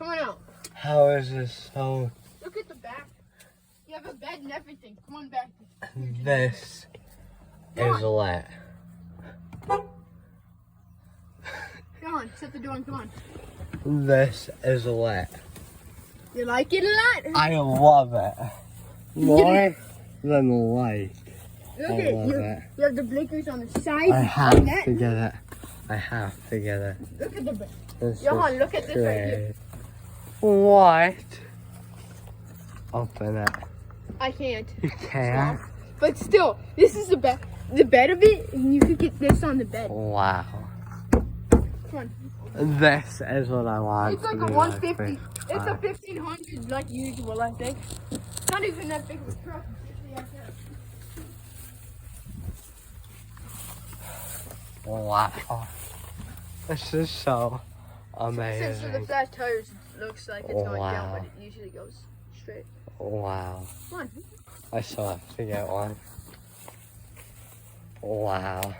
Come on out. How is this so? Look at the back. You have a bed and everything. Come on back. This is lit. Come on, shut the door and come on. This is lit. You like it a lot? I love it. More than like. Look I at it. love You, it. you have the blinkers on the side. I have to get it. I have to get it. Look at the. This Johan, is look at this right here. great. What? Open it. I can't. You can't? But still, this is the bed. The bed of it, and you could get this on the bed. Wow. Come on. This is what I want. It's like to a do 150. my It's a first 1500 like usual, I think. Not even that big of a truck. Wow. This is so Since the amazing. flat tires, it looks like it's going down, Wow. but it usually goes straight. Wow. Come on. I still have to get one. Wow.